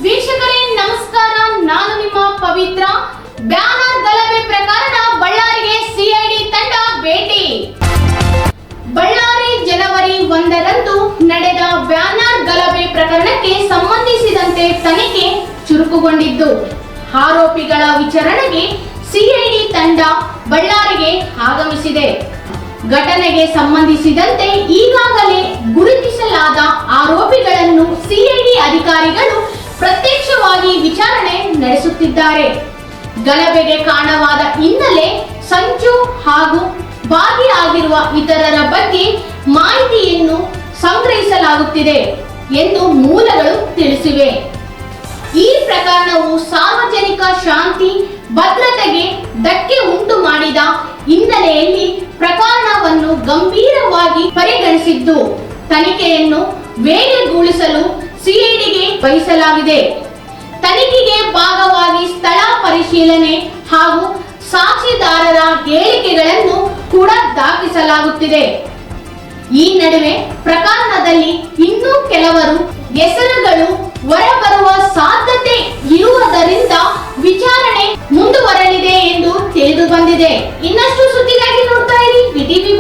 ವೀಕ್ಷಕರೇ ನಮಸ್ಕಾರ, ನಾನು ನಿಮ್ಮ ಪವಿತ್ರ. ಬ್ಯಾನರ್ ಗಲಭೆ ಪ್ರಕರಣ ಬಳ್ಳಾರಿಗೆ ಸಿಐಡಿ ತಂಡ ಭೇಟಿ. ಬಳ್ಳಾರಿ ಜನವರಿ 1ರಂದು ನಡೆದ ಬ್ಯಾನರ್ ಗಲಭೆ ಪ್ರಕರಣಕ್ಕೆ ಸಂಬಂಧಿಸಿದಂತೆ ತನಿಖೆ ಚುರುಕುಗೊಂಡಿದ್ದು, ಆರೋಪಿಗಳ ವಿಚಾರಣೆಗೆ ಸಿಐಡಿ ತಂಡ ಬಳ್ಳಾರಿಗೆ ಆಗಮಿಸಿದೆ. ಘಟನೆಗೆ ಸಂಬಂಧಿಸಿದಂತೆ ಈಗಾಗಲೇ ಗುರುತಿಸಲಾದ ಆರೋಪಿಗಳನ್ನು ಸಿಐಡಿ ಅಧಿಕಾರಿಗಳು ಪ್ರತ್ಯಕ್ಷವಾಗಿ ವಿಚಾರಣೆ ನಡೆಸುತ್ತಿದ್ದಾರೆ. ಗಲಭೆಗೆ ಕಾರಣವಾದ ಹಿನ್ನೆಲೆ, ಸಂಚು ಹಾಗೂ ಭಾಗಿಯಾಗಿರುವ ಇತರರ ಬಗ್ಗೆ ಮಾಹಿತಿಯನ್ನು ಸಂಗ್ರಹಿಸಲಾಗುತ್ತಿದೆ ಎಂದು ಮೂಲಗಳು ತಿಳಿಸಿವೆ. ಈ ಪ್ರಕರಣವು ಸಾರ್ವಜನಿಕ ಶಾಂತಿ ಭದ್ರತೆಗೆ ಧಕ್ಕೆ ಉಂಟು ಮಾಡಿದ ಹಿನ್ನೆಲೆಯಲ್ಲಿ ಪ್ರಕರಣವನ್ನು ಗಂಭೀರವಾಗಿ ಪರಿಗಣಿಸಿದ್ದು, ತನಿಖೆಯನ್ನು ವೇಗಗೊಳಿಸಲು ಸಿಐಡಿಗೆ ವಹಿಸಲಾಗಿದೆ. ತನಿಖೆಗೆ ಭಾಗವಾಗಿ ಸ್ಥಳ ಪರಿಶೀಲನೆ ಹಾಗೂ ಸಾಕ್ಷಿದಾರರ ಹೇಳಿಕೆಗಳನ್ನು ಕೂಡ ದಾಖಲಿಸಲಾಗುತ್ತಿದೆ. ಈ ನಡುವೆ ಪ್ರಕರಣದಲ್ಲಿ ಇನ್ನೂ ಕೆಲವರು ಹೆಸರುಗಳು ಹೊರಬರುವ ಸಾಧ್ಯತೆ ಇರುವುದರಿಂದ ವಿಚಾರಣೆ ಮುಂದುವರೆದಿದೆ ಎಂದು ತಿಳಿದು ಬಂದಿದೆ. ಇನ್ನಷ್ಟು ಸುದ್ದಿಗಾಗಿ ನೋಡ್ತಾ ಇರಿ ವಿಟಿವಿ.